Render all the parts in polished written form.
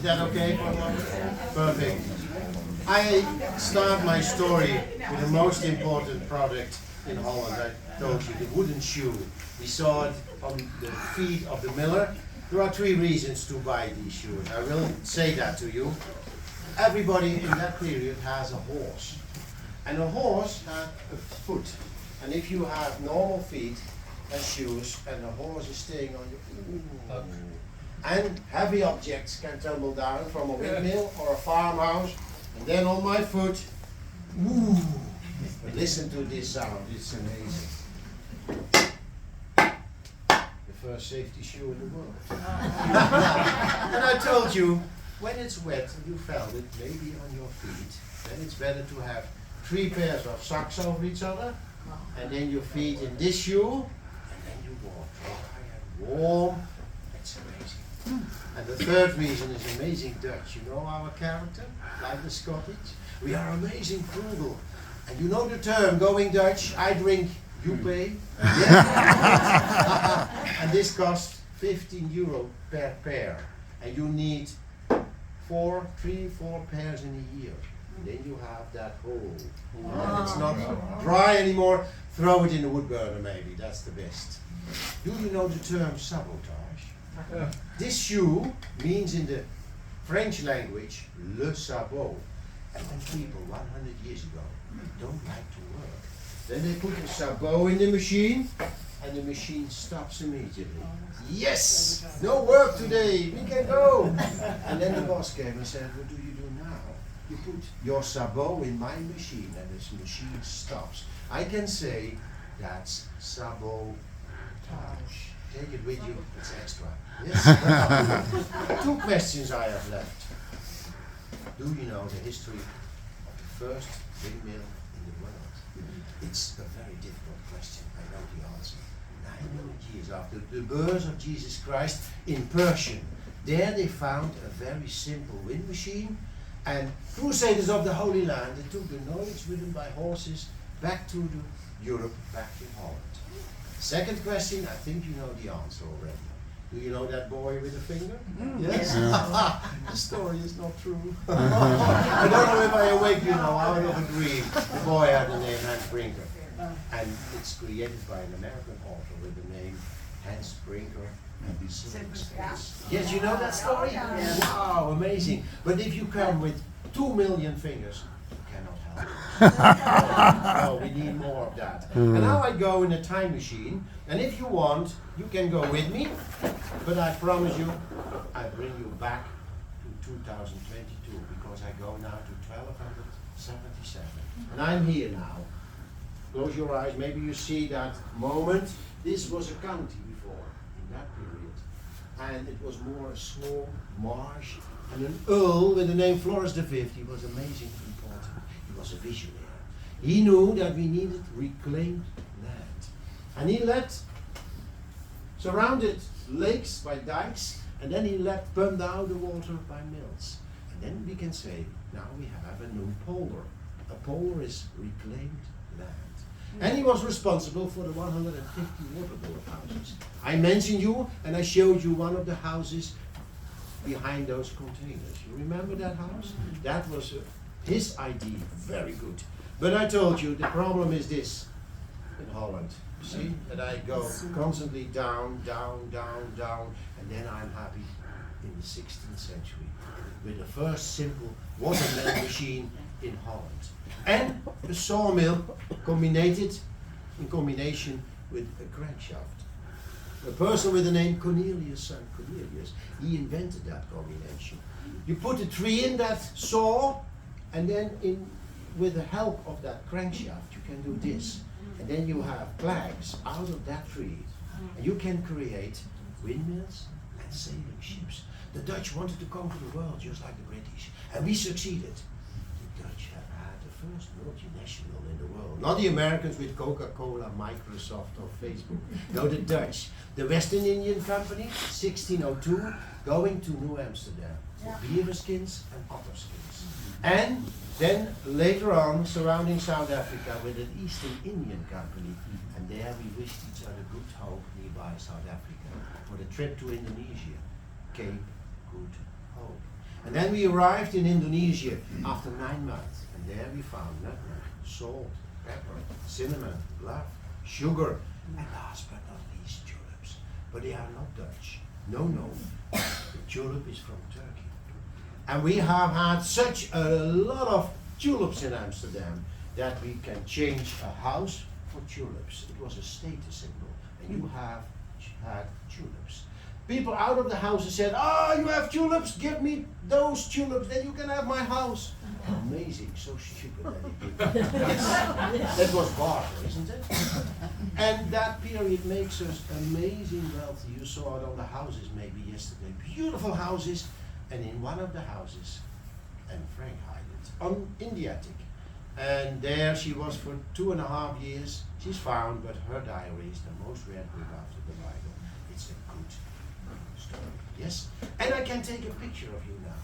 that okay for a moment? Perfect. I start my story with the most important product in Holland. I told you, the wooden shoe. We saw it on the feet of the miller. There are 3 reasons to buy these shoes. I will say that to you. Everybody in that period has a horse. And a horse had a foot. And if you have normal feet and shoes and the horse is staying on your and heavy objects can tumble down from a windmill or a farmhouse, and then on my foot, ooh, listen to this sound, it's amazing. The first safety shoe in the world. And I told you, when it's wet and you felt it, maybe on your feet, then it's better to have 3 pairs of socks over each other, and then your feet in this shoe, and then you walk dry and warm. It's amazing. And the third reason is amazing Dutch. You know our character, like the Scottish? We are amazing frugal. And you know the term, going Dutch, I drink, you pay. Yeah. And this costs 15 euro per pair. And you need 4 pairs in a year. And then you have that hole. And it's not dry anymore. Throw it in the wood burner maybe, that's the best. Do you know the term sabotage? This shoe means in the French language, le sabot. And when people 100 years ago don't like to work, then they put a sabot in the machine and the machine stops immediately. Yes! No work today, we can go! And then the boss came and said, what do you do now? You put your sabot in my machine and this machine stops. I can say that's sabotage. Take it with you, it's extra. Yes? 2 questions I have left. Do you know the history of the first windmill in the world? It's a very difficult question, I know the answer. 900 years after the birth of Jesus Christ in Persian, there they found a very simple wind machine, and crusaders of the Holy Land, they took the knowledge ridden by horses back to Europe, back to Holland. Second question, I think you know the answer already. Do you know that boy with the finger? Yes? The story is not true. I don't know if I awake you now out of a dream. The boy had the name Hans Brinker. And it's created by an American author with the name Hans Brinker and the Silver Spades. Yes, you know that story? Yeah. Wow, amazing. But if you come with 2 million fingers, you cannot help it. No, we need more of that. And now I go in a time machine, and if you want, you can go with me, but I promise you, I bring you back to 2022, because I go now to 1277. And I'm here now. Close your eyes, maybe you see that moment. This was a county before, in that period. And it was more a small marsh, and an earl with the name Floris V, he was amazingly important. He was a visionary. He knew that we needed reclaimed land. And he let surrounded lakes by dikes, and then he let pump down the water by mills. And then we can say, now we have a new polder. A polder is reclaimed land. And he was responsible for the 150 waterborne houses. I mentioned you, and I showed you one of the houses behind those containers. You remember that house? That was his idea, very good. But I told you, the problem is this in Holland. See, that I go constantly down, down, down, down, and then I'm happy in the 16th century with the first simple watermill machine in Holland. And a sawmill in combination with a crankshaft. A person with the name Cornelius, son Cornelius, he invented that combination. You put a tree in that saw, and then with the help of that crankshaft, you can do this. And then you have planks out of that tree, and you can create windmills and sailing ships. The Dutch wanted to conquer the world just like the British, and we succeeded. The Dutch have had the first multinational in the world. Not the Americans with Coca-Cola, Microsoft or Facebook. No, the Dutch. The West Indian Company, 1602, going to New Amsterdam. Beaver skins and otter skins. And then later on, surrounding South Africa with an East Indian Company. And there we wished each other good hope nearby South Africa for the trip to Indonesia, Cape Good Hope. And then we arrived in Indonesia after 9 months. And there we found nutmeg, salt, pepper, cinnamon, love, sugar, and last but not least, tulips. But they are not Dutch. No, no. The tulip is from Turkey. And we have had such a lot of tulips in Amsterdam that we can change a house for tulips. It was a status symbol. And you have had tulips. People out of the houses said, "Oh, you have tulips, give me those tulips, then you can have my house." Amazing, so stupid that it did. Yes, that was barter, isn't it? And that period makes us amazing wealthy. You saw it on the houses maybe yesterday. Beautiful houses, and in one of the houses, and Frank Highland, in the attic. And there she was for 2.5 years. She's found, but her diary is the most read book after the Bible. It's a good story, yes? And I can take a picture of you now.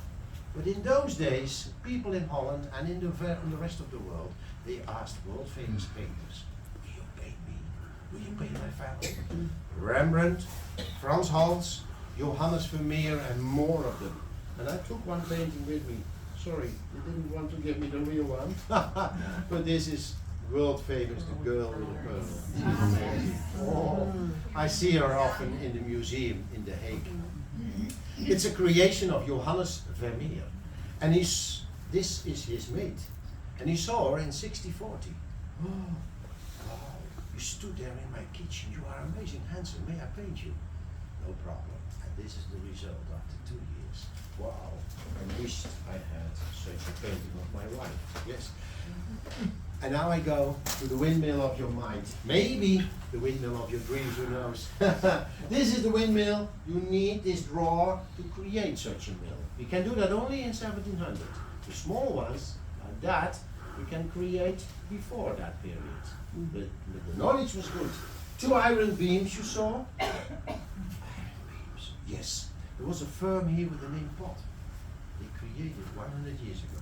But in those days, people in Holland and in the rest of the world, they asked world famous painters, "Will you paint me? Will you paint my family?" Rembrandt, Frans Hals, Johannes Vermeer, and more of them. And I took one painting with me. Sorry, you didn't want to give me the real one. But this is world famous, the girl with the pearl. She's amazing. Oh, I see her often in the museum in The Hague. It's a creation of Johannes Vermeer. And this is his mate. And he saw her in 6040. Oh, wow, you stood there in my kitchen. You are amazing, handsome. May I paint you? No problem. And this is the result after 2 years. Wow, I wished I had such a painting of my wife. Yes. And now I go to the windmill of your mind. Maybe the windmill of your dreams, who knows? This is the windmill. You need this drawer to create such a mill. We can do that only in 1700. The small ones, like that, we can create before that period. But the knowledge was good. 2 iron beams you saw? Iron beams, yes. There was a firm here with the name Pot. They created 100 years ago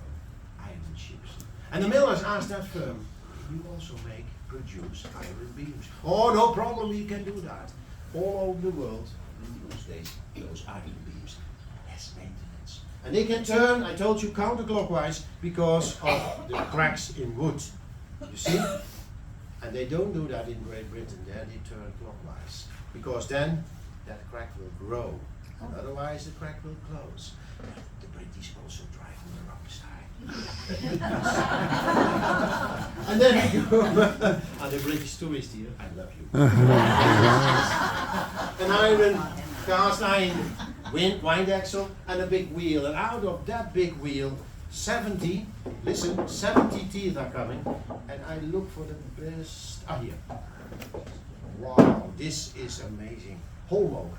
iron ships. And the millers asked that firm, "Can you also produce iron beams?" "Oh, no problem, we can do that." All over the world, in those days, those iron beams, less maintenance. And they can turn, I told you, counterclockwise because of the cracks in wood. You see? And they don't do that in Great Britain. There they turn clockwise. Because then that crack will grow. And otherwise the crack will close. The British also drive on the wrong side. And then we go, and the British tourist here, I love you. An iron, cast iron wind axle and a big wheel. And out of that big wheel, 70 teeth are coming. And I look for the best, here. Wow, this is amazing. Holmoke.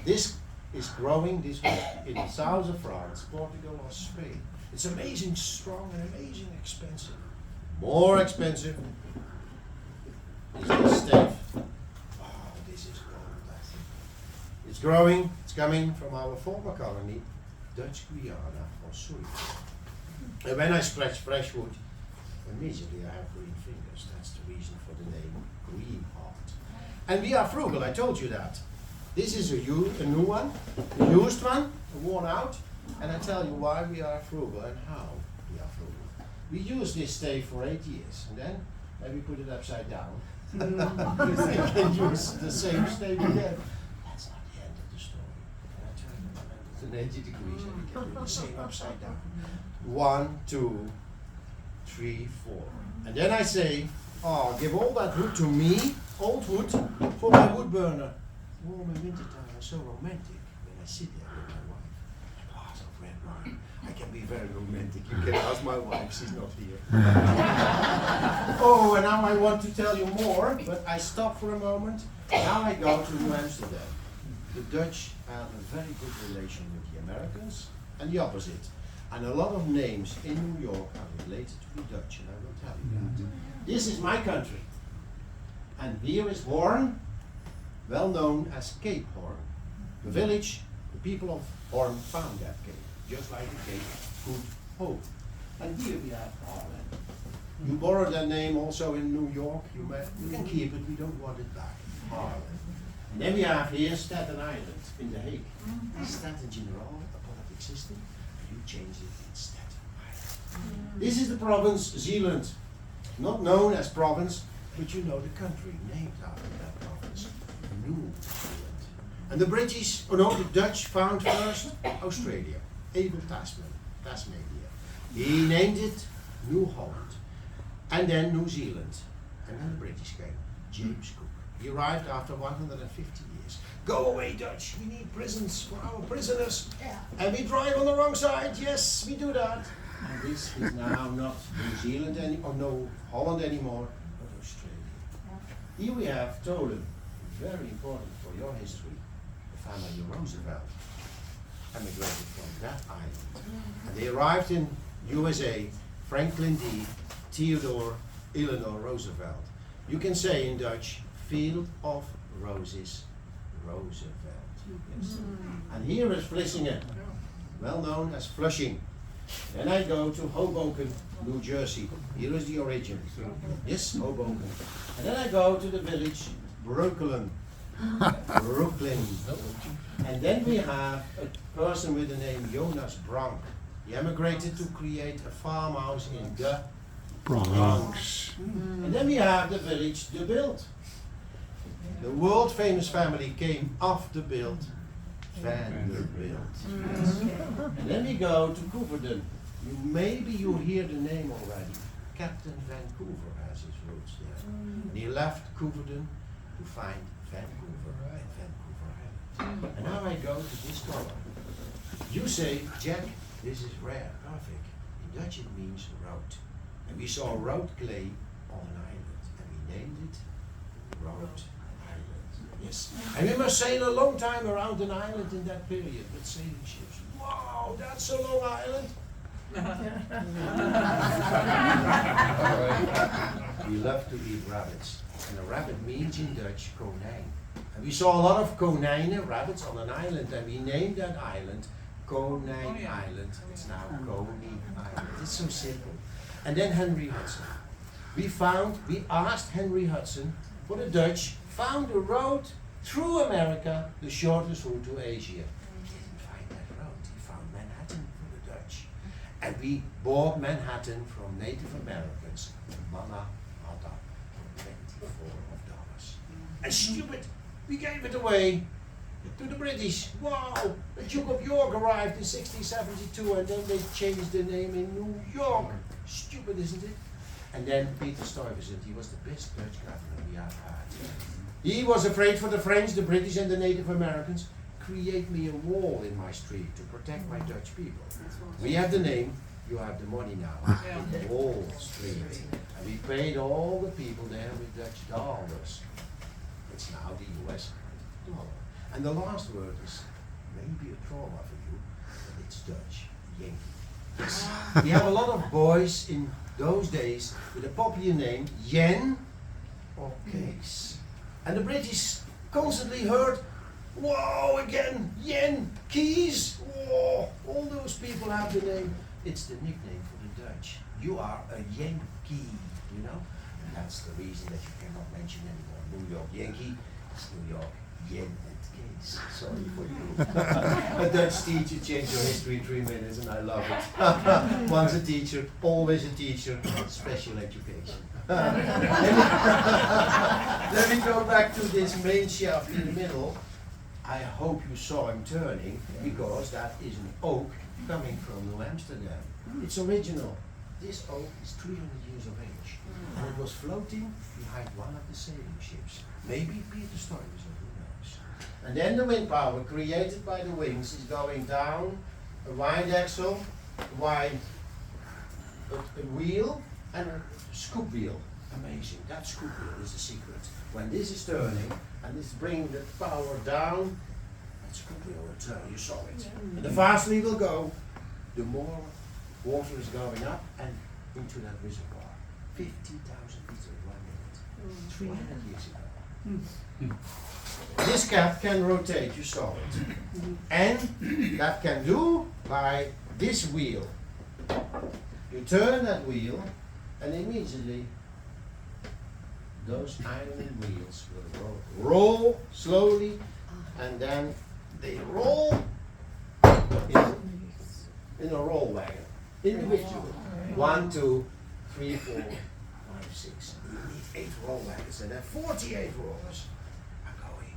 This is growing this way in the south of France, Portugal or Spain. It's amazing strong and amazing expensive. More expensive is this stave. Wow, this is gold, I think. It's growing, it's coming from our former colony, Dutch Guyana or Suriname. And when I scratch fresh wood, immediately I have green fingers. That's the reason for the name Green Heart. And we are frugal, I told you that. This is a new one, a used one, a worn out, and I tell you why we are frugal and how we are frugal. We use this stave for 8 years, and then we put it upside down. We can use the same stave again. That's not the end of the story. And I turn it 180 degrees and we can do the same upside down. 1, 2, 3, 4. And then I say, "Oh, give all that wood to me, old wood, for my wood burner." Warm in wintertime are so romantic when I sit there with my wife. A glass of red wine. I can be very romantic. You can ask my wife, she's not here. Oh, and now I want to tell you more, but I stop for a moment. Now I go to New Amsterdam. The Dutch have a very good relation with the Americans, and the opposite. And a lot of names in New York are related to the Dutch, and I will tell you that. This is my country. And here is Hoorn, well known as Cape Horn. The village, the people of Hoorn found that cape, just like the Cape Good Hope. And here we have Haarlem. You borrowed that name also in New York. You can keep it, we don't want it back. Haarlem. And then we have here Staten Island in The Hague. Staten General, a existed, and you change it instead. This is the province Zeeland, not known as province, but you know the country named after that province, New Zealand. And the British, the Dutch found first Australia, Abel Tasmania. He named it New Holland, and then New Zealand, and then the British came, James Cook. He arrived after 150 years. Go away, Dutch, we need prisons for our prisoners. Yeah. And we drive on the wrong side, yes, we do that. And this is now not New Zealand no Holland anymore, but Australia. Yeah. Here we have Tolen, very important for your history, the family Roosevelt emigrated from that island. And they arrived in USA, Franklin D. Theodore Eleanor Roosevelt. You can say in Dutch, Field of Roses, Roosevelt. Yes. And here is Vlissingen, well known as Flushing. Then I go to Hoboken, New Jersey. Here is the origin. Yes, Hoboken. And then I go to the village Brooklyn. Brooklyn. And then we have a person with the name Jonas Bronk. He emigrated to create a farmhouse in the Bronx. And then we have the village De Bilt. The world famous family came off the Bilt, Vanderbilt. And then we go to Couverden. Maybe you hear the name already. Captain Vancouver has his roots there. And he left Couverden to find Vancouver and Vancouver Island. And now I go to this color. You say, Jack, this is rare, perfect. In Dutch it means road. And we saw road clay on an island, and we named it Road Island. Yes. And we must sail a long time around an island in that period with sailing ships. Wow, that's a long island. We love to eat rabbits. And a rabbit means in Dutch konijn. And we saw a lot of konijnen, rabbits on an island, and we named that island Konijn Island. It's now Coney Island. It's so simple. And then Henry Hudson. We asked Henry Hudson for the Dutch, found a road through America, the shortest route to Asia. He didn't find that road, he found Manhattan for the Dutch. And we bought Manhattan from Native Americans, Mama Hata, for $24. And stupid, we gave it away to the British. Wow, the Duke of York arrived in 1672 and then they changed the name in New York. Stupid, isn't it? And then Peter Stuyvesant, he was the best Dutch governor we have had. He was afraid for the French, the British and the Native Americans. Create me a wall in my street to protect my Dutch people. We have the name, you have the money now. Wall Street. And we paid all the people there with Dutch dollars. It's now the US dollar. And the last word is maybe a trauma for you, but it's Dutch, Yankee. Yes. We have a lot of boys in those days with a popular name, Yen or Kees. And the British constantly heard, whoa, again, Yen, Kees, whoa, all those people have the name. It's the nickname for the Dutch. You are a Yankee, you know? And that's the reason that you cannot mention anymore. New York Yankee, it's New York Yen and Kees. Sorry for you. A Dutch teacher changed your history in 3 minutes and I love it. Once a teacher, always a teacher, special education. Let me go back to this main shaft in the middle. I hope you saw him turning because that is an oak coming from New Amsterdam. It's original. This oak is 300 years of age. And it was floating behind one of the sailing ships. Maybe Peter Stuyvesant, who knows. And then the wind power created by the wings is going down a wide axle, a wheel, and a scoop wheel. Amazing. That scoop wheel is the secret. When this is turning and this is bringing the power down, that scoop wheel will turn. You saw it. And the faster we will go, the more water is going up and into that reservoir. 50,000 liters 1 minute. 300 years ago. This cap can rotate, you saw it. And that can do by this wheel. You turn that wheel and immediately those iron wheels will roll slowly and then they roll in in a roll wagon, individually. 1, 2, 3, 4, 5, 6. You need 8 roll wagons, and then 48 rollers are going.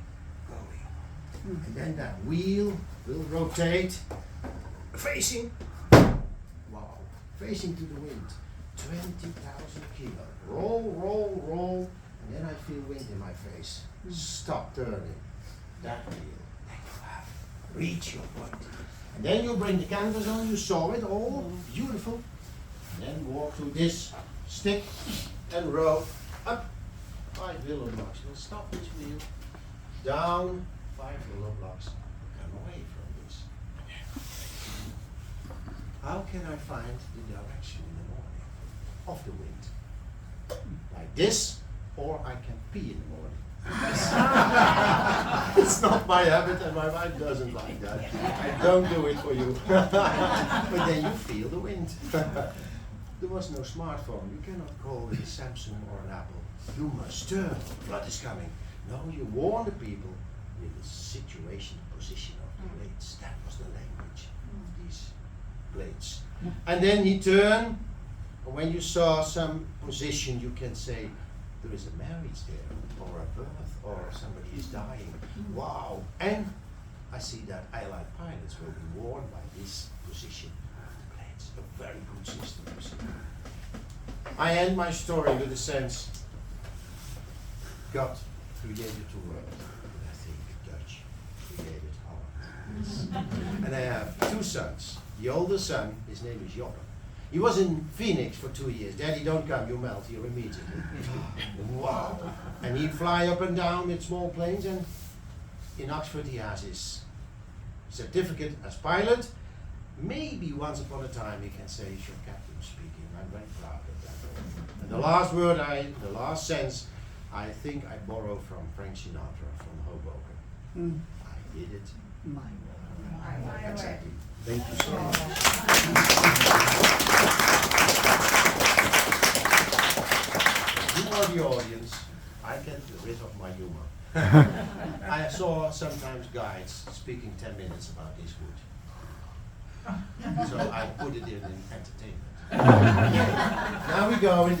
And then that wheel will rotate, facing to the wind. 20,000 kilos. Roll, and then I feel wind in my face. Stop turning that wheel. Then you have reached your point. And then you bring the canvas on, you saw it all, beautiful. And then walk to this stick and row up 5 willow blocks. We'll stop this wheel, down 5 willow blocks, come away from this. How can I find the direction in the morning of the wind? Like this, or I can pee in the morning. It's not my habit, and my wife doesn't like that. I don't do it for you. But then you feel the wind. There was no smartphone. You cannot call it a Samsung or an Apple. You must turn. Flood is coming. No, you warn the people with the situation, the position of the blades. That was the language of these blades. And then he turned. When you saw some position, you can say there is a marriage there, or a birth, or somebody is dying. Wow! And I see that Allied pilots will be warned by this position of the blades. A very good system, you see. I end my story with a sense God created the world, and I think Dutch created Holland. And I have 2 sons. The older son, his name is Joppe. He was in Phoenix for 2 years. Daddy, don't come, you melt here immediately. Wow. And he'd fly up and down with small planes, and in Oxford he has his certificate as pilot. Maybe once upon a time he can say he's your captain speaking. I'm very proud of that. And the last word, the last sense, I think I borrow from Frank Sinatra from Hoboken. I did it. Exactly. Thank you so much. You are the audience. I get rid of my humor. I saw sometimes guides speaking 10 minutes about this wood. So I put it in entertainment. Now we go in